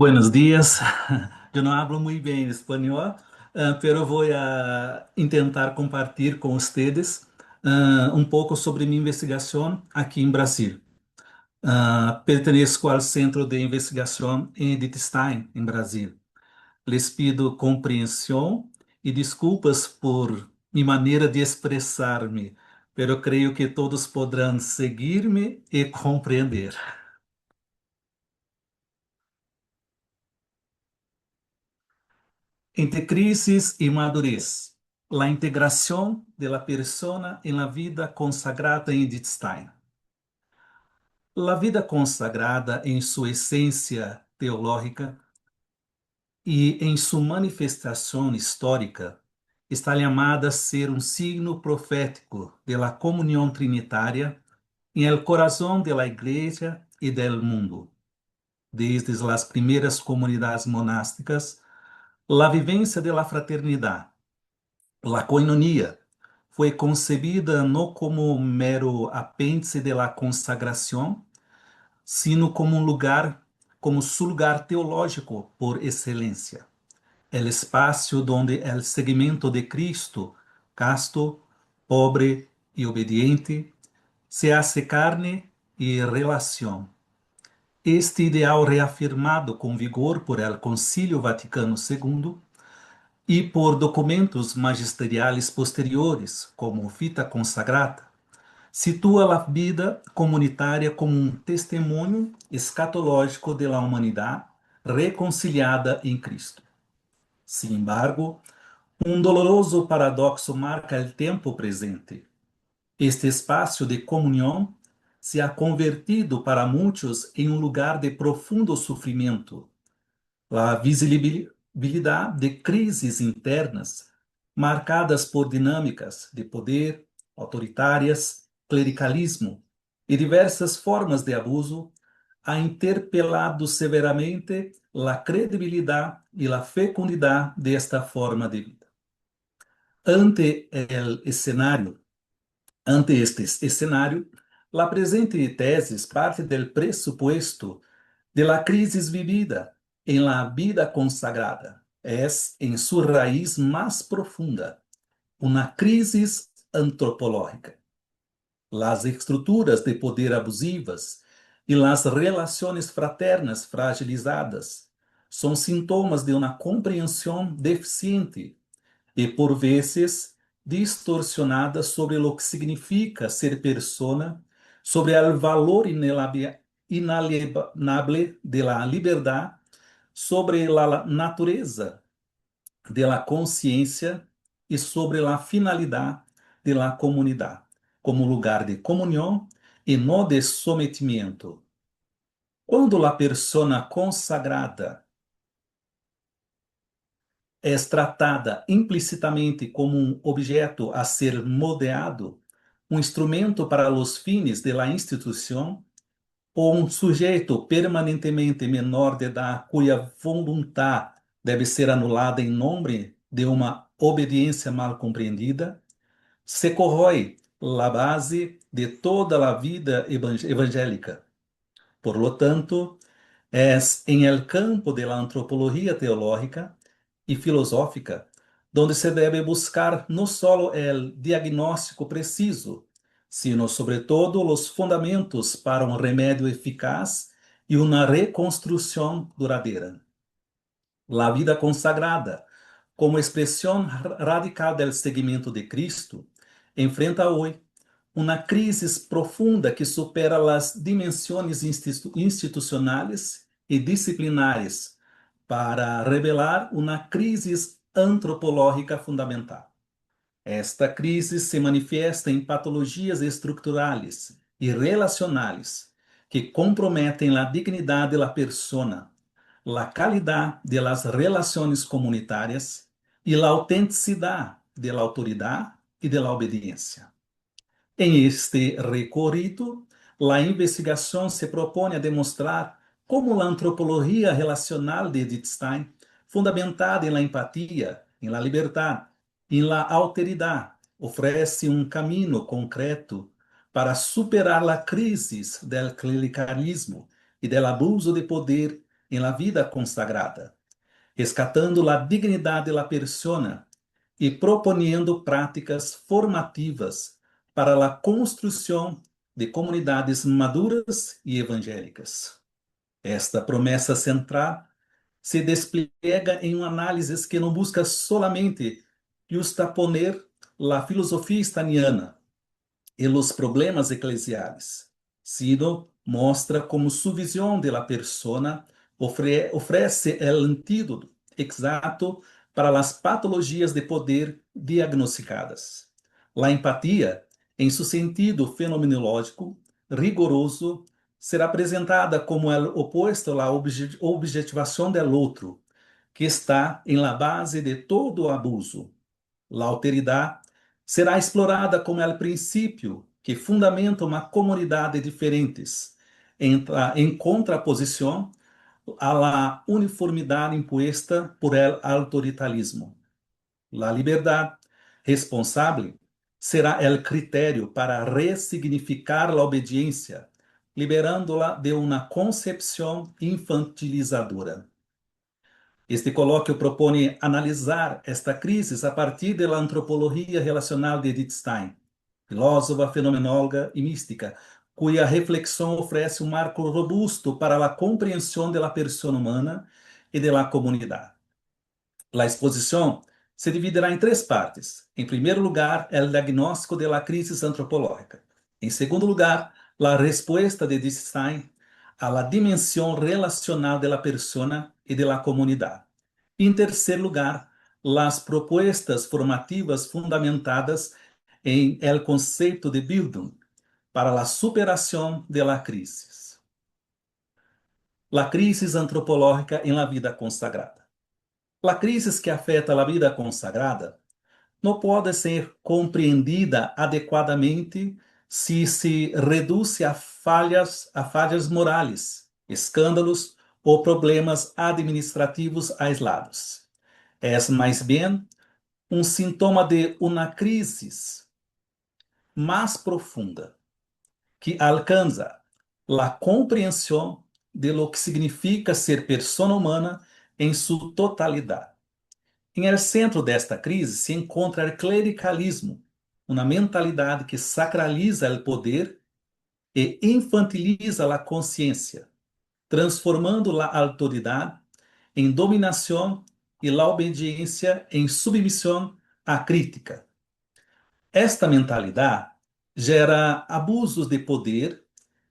Buenos días. Yo no hablo muy bien español, pero voy a intentar compartir con ustedes un poco sobre mi investigación aquí en Brasil. Pertenezco al Centro de Investigación en Edith Stein, en Brasil. Les pido compreensão e desculpas por minha maneira de expressar-me, pero creio que todos poderão seguir-me e compreender. Entre crisis y madurez, la integración de la persona en la vida consagrada en Edith Stein. La vida consagrada en su esencia teológica y en su manifestación histórica está llamada a ser un signo profético de la comunión trinitaria en el corazón de la Iglesia y del mundo. Desde las primeras comunidades monásticas, la vivencia de la fraternidad, la coinonia, foi concebida não como um mero apêndice de la consagração, sino como um lugar, como su lugar teológico por excelência. El espaço donde el seguimiento de Cristo, casto, pobre e obediente, se hace carne e relação. Este ideal reafirmado com vigor por el Concílio Vaticano II e por documentos magisteriais posteriores, como Vita Consagrata, situa a vida comunitária como um testemunho escatológico da humanidade reconciliada em Cristo. Sin embargo, um doloroso paradoxo marca o tempo presente. Este espaço de comunhão se ha convertido para muitos em um lugar de profundo sofrimento. A visibilidade de crises internas marcadas por dinâmicas de poder, autoritárias, clericalismo e diversas formas de abuso, ha interpelado severamente a credibilidade e a fecundidade desta forma de vida. Ante el escenário, ante este escenário, a presente tese parte del pressuposto de la crisis vivida en la vida consagrada es, en su raíz más profunda, una crisis antropológica. Las estruturas de poder abusivas y las relaciones fraternas fragilizadas son sintomas de una comprensión deficiente e, por vezes, distorsionada sobre o que significa ser persona, sobre o valor inalienável de la liberdade, sobre a natureza de la consciência e sobre a finalidade de la comunidade, como lugar de comunhão e não de sometimento. Quando a persona consagrada é tratada implicitamente como um objeto a ser modeado, um instrumento para os fines de la instituição, ou um sujeito permanentemente menor de idade cuja vontade deve ser anulada em nome de uma obediência mal compreendida, se corrói a base de toda a vida evangélica. Por lo tanto, es en el campo de la antropología teológica y filosófica donde se debe buscar no solo el diagnóstico preciso, sino sobre todo los fundamentos para un remedio eficaz y una reconstrucción duradera. La vida consagrada, como expresión radical del seguimiento de Cristo, enfrenta hoy uma crise profunda que supera as dimensões institucionais e disciplinares para revelar uma crise antropológica fundamental. Esta crise se manifesta em patologias estruturais e relacionais que comprometem a dignidade da persona, a qualidade de las relações comunitárias e a autenticidade da autoridade e da obediência. Em este recorrido, a investigação se propõe a demonstrar como a antropologia relacional de Edith Stein, fundamentada em la empatia, em la liberdade, em la alteridade, oferece um caminho concreto para superar a crise do clericalismo e do abuso de poder em la vida consagrada, rescatando la dignidad de la persona e proponiendo práticas formativas para a construção de comunidades maduras e evangélicas. Esta promessa central se despliega em uma análise que não busca solamente justaponer a filosofia estaniana e os problemas eclesiais, sino mostra como sua visão de la persona oferece o antídoto exato para as patologias de poder diagnosticadas. A empatia, em seu sentido fenomenológico, rigoroso, será apresentada como o oposto à objetivação do outro, que está em la base de todo o abuso. A alteridade será explorada como o princípio que fundamenta uma comunidade de diferentes, em contraposição à uniformidade imposta por el autoritarismo. A liberdade responsável será o critério para ressignificar a obediência, liberando-la de uma concepção infantilizadora. Este colóquio propõe analisar esta crise a partir da antropologia relacional de Edith Stein, filósofa, fenomenóloga e mística, cuja reflexão oferece um marco robusto para a compreensão da persona humana e da comunidade. A exposição se dividirá em três partes. Em primeiro lugar, o diagnóstico da crise antropológica. Em segundo lugar, a resposta de Edith Stein à dimensão relacional da persona e da comunidade. Em terceiro lugar, as propostas formativas fundamentadas em el conceito de Bildung para a superação da crise. A crise antropológica em la vida consagrada. A crise que afeta a vida consagrada não pode ser compreendida adequadamente se reduz a falhas morais, escândalos ou problemas administrativos aislados. É mais bem um sintoma de uma crise mais profunda que alcança a compreensão de lo que significa ser persona humana em sua totalidade. Em el centro desta crise se encontra o clericalismo, uma mentalidade que sacraliza o poder e infantiliza a consciência, transformando a autoridade em dominação e a obediência em submissão à crítica. Esta mentalidade gera abusos de poder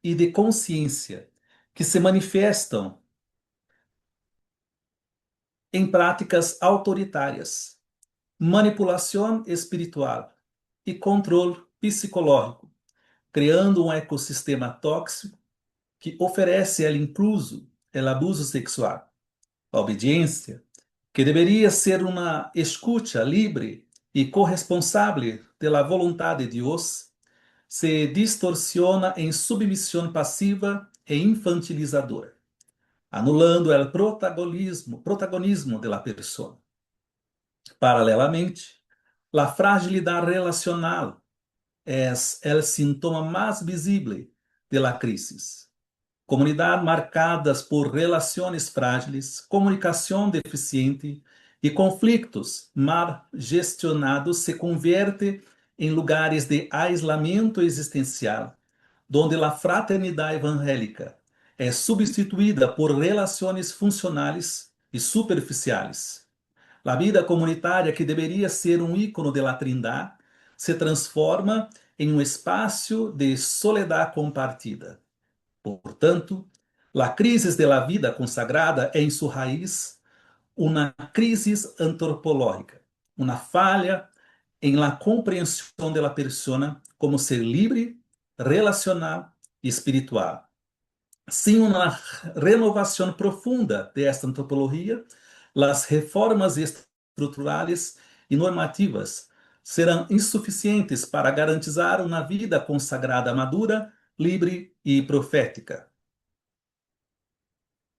e de consciência que se manifestam em práticas autoritárias, manipulação espiritual e controle psicológico, criando um ecossistema tóxico que oferece el incluso el abuso sexual. A obediência, que deveria ser uma escuta livre e corresponsável da vontade de Deus, se distorciona em submissão passiva e infantilizadora, anulando o protagonismo da pessoa. Paralelamente, a fragilidade relacional é o sintoma mais visível da crise. Comunidades marcadas por relações frágeis, comunicação deficiente e conflitos mal gestionados se convertem em lugares de aislamento existencial, onde a fraternidade evangélica é substituída por relações funcionais e superficiais. A vida comunitária, que deveria ser um ícone da Trindade, se transforma em um espaço de soledade compartida. Portanto, a crise da vida consagrada é em sua raiz uma crise antropológica, uma falha em la compreensão da persona como ser livre, relacional e espiritual. Sem uma renovação profunda desta antropologia, as reformas estruturais e normativas serão insuficientes para garantizar uma vida consagrada madura, livre e profética.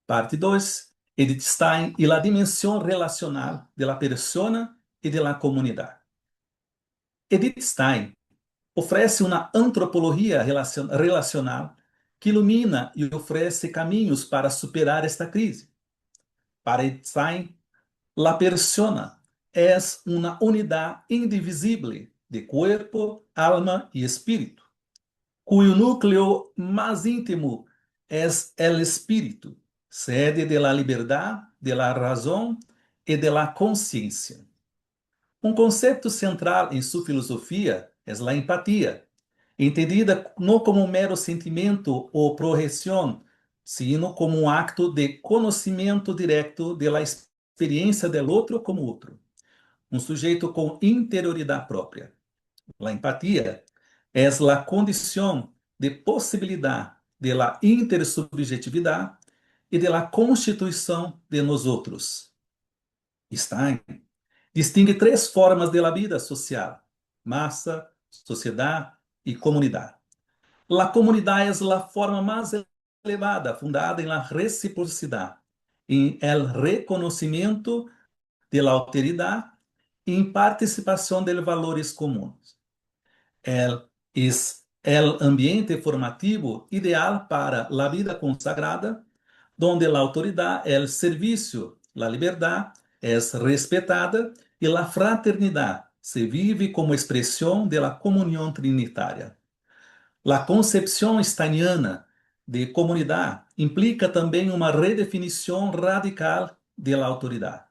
Parte 2. Edith Stein e a dimensão relacional da persona e da comunidade. Edith Stein oferece uma antropologia relacional que ilumina e oferece caminhos para superar esta crise. Para Einstein, la persona es una unidad indivisible de cuerpo, alma y espíritu, cuyo núcleo más íntimo es el espíritu, sede de la libertad, de la razón y de la conciencia. Um conceito central em sua filosofia é a empatia, entendida não como um mero sentimento ou projeção, sino como um acto de conhecimento direto da experiência do outro como outro, um sujeito com interioridade própria. A empatia é a condição de possibilidade de la intersubjetividade e de la constituição de nós outros. Stein distingue três formas de la vida social: massa, sociedade e comunidade. La comunidade é a forma mais elevada, fundada em la reciprocidade, em el reconhecimento de la alteridade e em participação de valores comuns. El es el ambiente formativo ideal para la vida consagrada, donde la autoridad, el servicio, la libertad es respetada y la fraternidad se vive como expresión de la comunión trinitaria. La concepción steiniana de comunidad implica también una redefinición radical de la autoridad.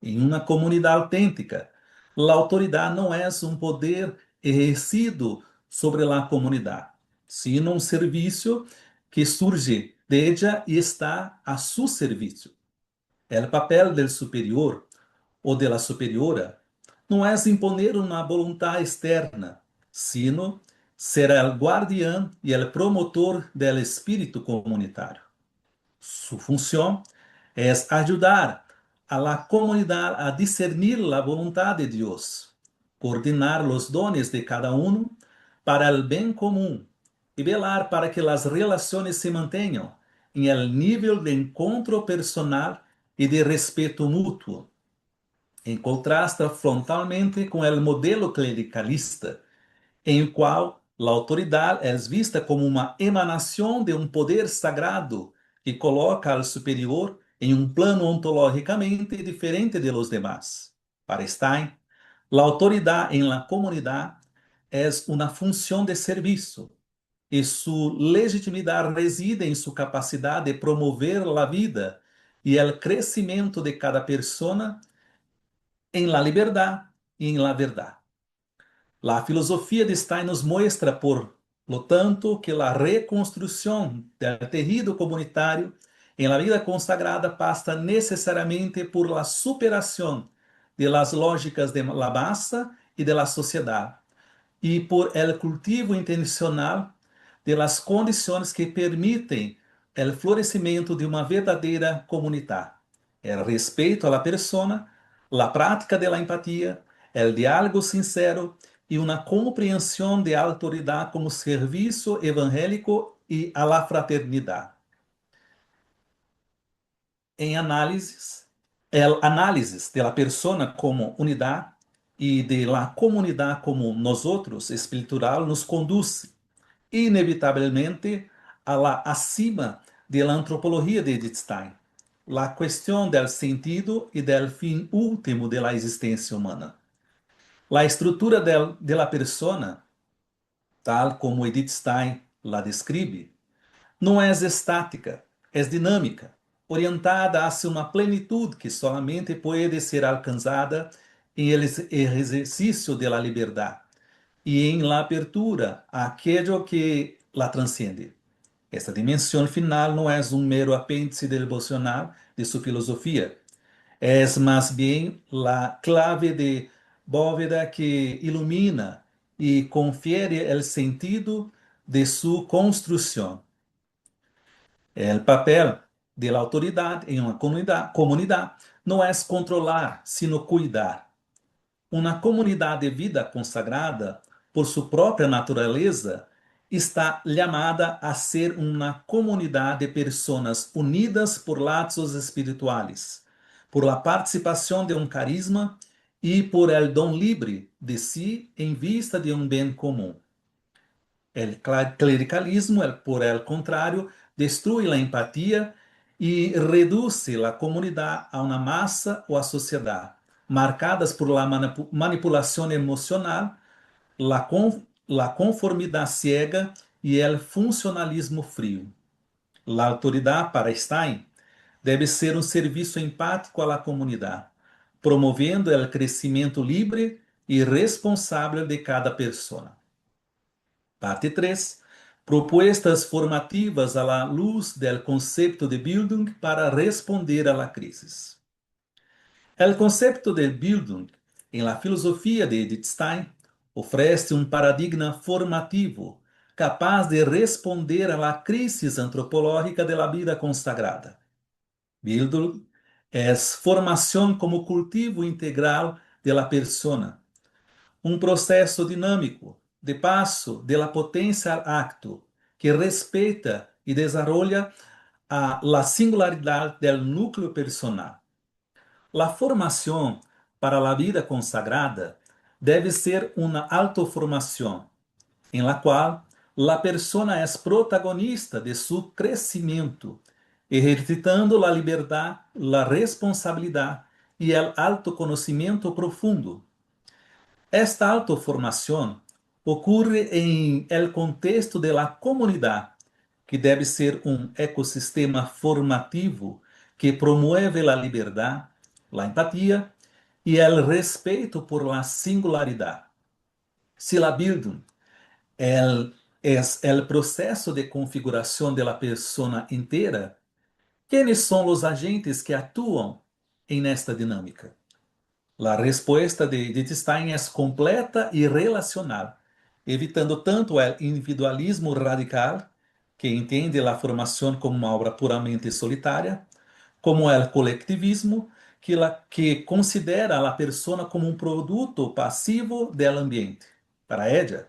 Em uma comunidade autêntica, a autoridade não é um poder exercido sobre a comunidade, sino um serviço que surge de ella e está a seu serviço. O papel do superior ou de la superiora não é imponer uma vontade externa, sino ser o guardião e o promotor do espírito comunitário. Sua função é ajudar a la comunidad a discernir la voluntad de Dios, coordinar los dones de cada uno para el bien común y velar para que las relaciones se mantengan en el nivel de encuentro personal y de respeto mutuo. En contraste frontalmente con el modelo clericalista, em qual a autoridade é vista como uma emanação de um poder sagrado que coloca ao superior em um plano ontologicamente diferente de los demás. Para Stein, a autoridade em la comunidade é uma função de serviço e sua legitimidade reside em sua capacidade de promover a vida e o crescimento de cada pessoa em la liberdade e em la verdade. La filosofia de Stein nos muestra, por lo tanto, que la reconstrucción del tejido comunitario en la vida consagrada pasa necesariamente por la superación de las lógicas de la masa y de la sociedad, y por el cultivo intencional de las condiciones que permiten el florecimiento de una verdadera comunidad, el respeto a la persona, la práctica de la empatía, el diálogo sincero y una comprensión de la autoridad como servicio evangélico y a la fraternidad. En análisis, el análisis de la persona como unidad y de la comunidad como nosotros espiritual nos conduce inevitavelmente a la acima de la antropología de Edith Stein, la cuestión del sentido y del fin último de la existencia humana. La estructura de la persona, tal como Edith Stein la describe, não é estática, é dinâmica, orientada hacia uma plenitude que solamente pode ser alcançada em el exercício de la liberdade e em la apertura a aquello que la transcende. Esta dimensão final não é um mero apêndice devocional de sua filosofia, é mais bem a clave de bóveda que ilumina e confiere el sentido de sua construção. O papel da autoridade em uma comunidade não é controlar, sino cuidar. Uma comunidade de vida consagrada, por sua própria natureza, está chamada a ser uma comunidade de pessoas unidas por laços espirituais, por la participação de um carisma e por el dom livre de si em vista de um bem comum. O clericalismo, por el contrario, destrui a empatia y reduce la comunidad a una masa o a sociedad, marcadas por la manipulación emocional, la conformidad ciega y el funcionalismo frío. La autoridade para Stein deve ser um serviço empático à comunidade, promovendo o crescimento livre e responsável de cada pessoa. Parte 3. Propuestas formativas à la luz del conceito de Bildung para responder a la crisis. O conceito de Bildung, em la filosofia de Edith Stein, oferece um paradigma formativo capaz de responder à crise antropológica da vida consagrada. Bildung é formação como cultivo integral de la persona, um processo dinâmico de passo de la potência al acto que respeita e desarrolla a la singularidade del núcleo personal. La formação para la vida consagrada deve ser uma autoformação, em la qual la persona é protagonista de su crescimento, ejercitando la liberdade, la responsabilidade e el autoconhecimento profundo. Esta autoformação ocorre em el contexto de la comunidade, que deve ser um ecossistema formativo que promove a liberdade, a empatia e o respeito por la singularidade. Se la Bildung é o processo de configuração de la persona inteira, quem são os agentes que atuam em esta dinâmica? A resposta de Stein é completa e relacional, evitando tanto o individualismo radical, que entende a formação como uma obra puramente solitária, como o coletivismo, que considera a persona como um produto passivo do ambiente. Para ella,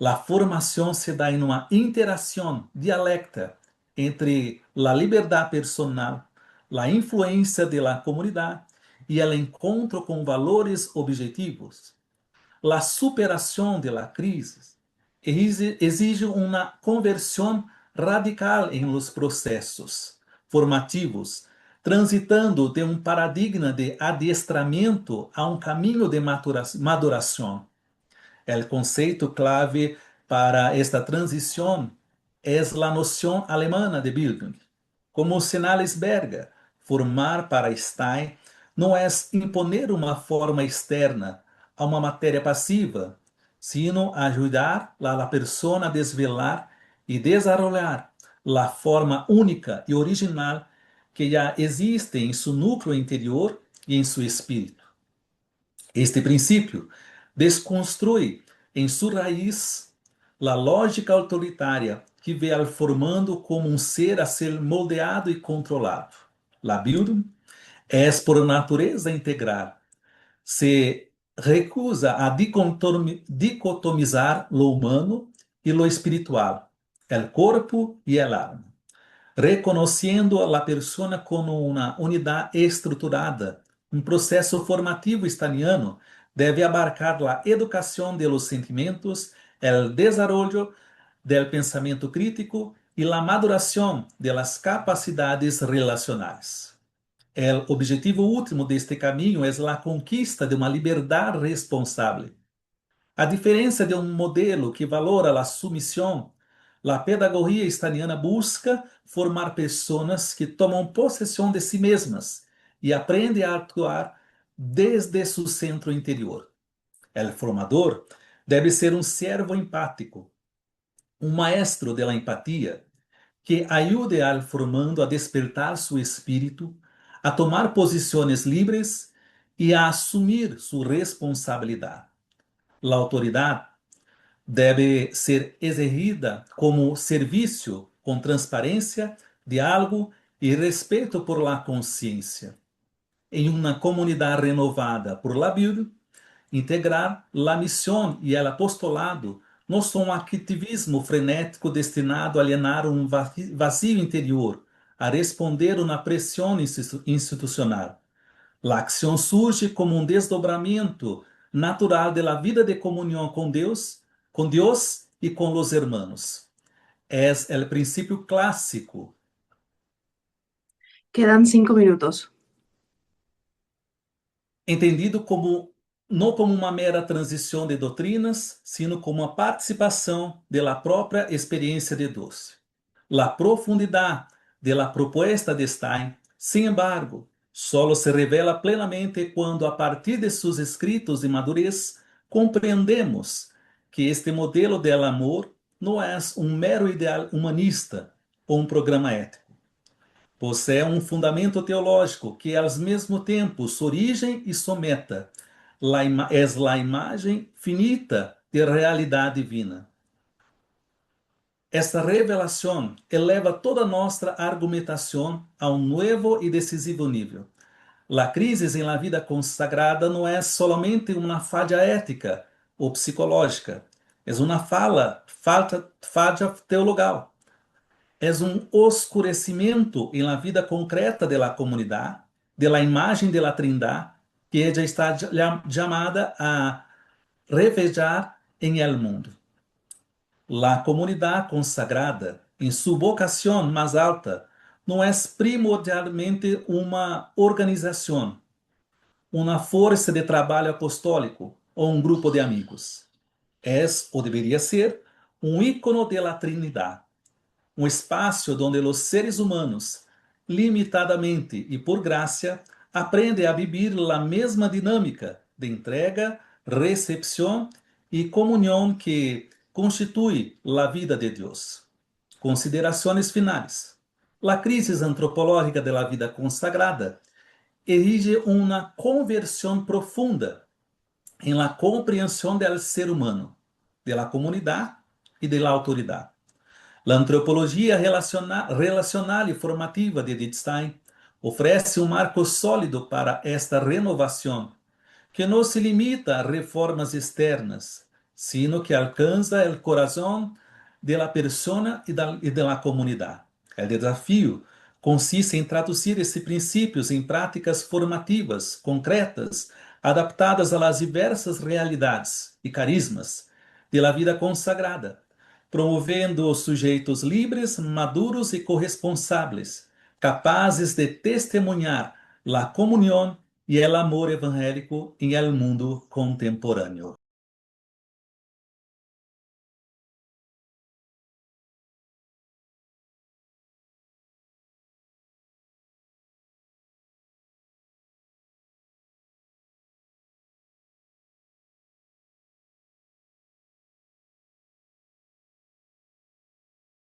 a formação se dá em uma interação dialecta entre a liberdade personal, a influência da comunidade e o encontro com valores objetivos. A superação da crise exige uma conversão radical em los processos formativos, transitando de um paradigma de adestramento a um caminho de maduração. O conceito clave para esta transição é a noção alemã de Bildung. Como sinales Berger, formar para Stein não é imponer uma forma externa a uma matéria passiva, sino ajudar a persona a desvelar e desarrollar a forma única e original que já existe em seu núcleo interior e em seu espírito. Este princípio desconstrui em sua raiz a lógica autoritária que vê al formando como um ser a ser moldeado e controlado. La Bildung é por natureza integral, se recusa a dicotomizar lo humano e lo espiritual, el corpo e el alma, reconhecendo a persona como uma unidade estruturada. Um processo formativo staniano deve abarcar a educação de los sentimentos, el desarrollo del pensamento crítico e la maduração de las capacidades relacionais. O objetivo último deste caminho é a conquista de uma liberdade responsável. A diferença de um modelo que valora a submissão, a pedagogia estaniana busca formar pessoas que tomam possessão de si mesmas e aprendem a atuar desde seu centro interior. O formador deve ser um servo empático, um maestro de la empatia, que ajude al formando a despertar seu espírito, a tomar posições livres e a assumir sua responsabilidade. A autoridade deve ser exercida como serviço com transparência, diálogo e respeito por la consciência. Em uma comunidade renovada por la Bíblia, integrar la missão e o apostolado não são um ativismo frenético destinado a alienar um vazio interior, a responder uma pressão institucional. A ação surge como um desdobramento natural da vida de comunhão com Deus e com os hermanos. É o princípio clássico Quedan 5 minutos. Entendido como não como uma mera transição de doutrinas, sino como uma participação da própria experiência de Deus. La profundidade de la propuesta de Stein, sin embargo, solo se revela plenamente quando, a partir de seus escritos de madurez, compreendemos que este modelo del amor não é um mero ideal humanista ou um programa ético. Possui um fundamento teológico que, ao mesmo tempo, sua origem e sua meta, é a imagem finita de realidade divina. Esta revelação eleva toda nossa argumentação a um novo e decisivo nível. A crise em la vida consagrada não é solamente uma falha ética ou psicológica, é uma falha teologal. É um oscurecimento em la vida concreta de la comunidade, de la imagem de la Trindade, que ella está chamada a revelar em el mundo. La comunidade consagrada, em sua vocação mais alta, não é primordialmente uma organização, uma força de trabalho apostólico ou um grupo de amigos. É, ou deveria ser, um ícono de la Trinidade, um espaço onde os seres humanos, limitadamente e por graça, aprendem a viver a mesma dinâmica de entrega, recepção e comunhão que constitui a vida de Deus. Considerações finais. A crise antropológica da vida consagrada exige uma conversão profunda em la compreensão do ser humano, da comunidade e da autoridade. A antropologia relacional e formativa de Wittgenstein oferece um marco sólido para esta renovação, que não se limita a reformas externas, sino que alcança o coração de la persona e de la comunidade. O desafio consiste em traduzir esses princípios em práticas formativas, concretas, adaptadas às diversas realidades e carismas de la vida consagrada, promovendo sujeitos livres, maduros e corresponsáveis, capazes de testemunhar a comunhão e o amor evangélico em el mundo contemporâneo.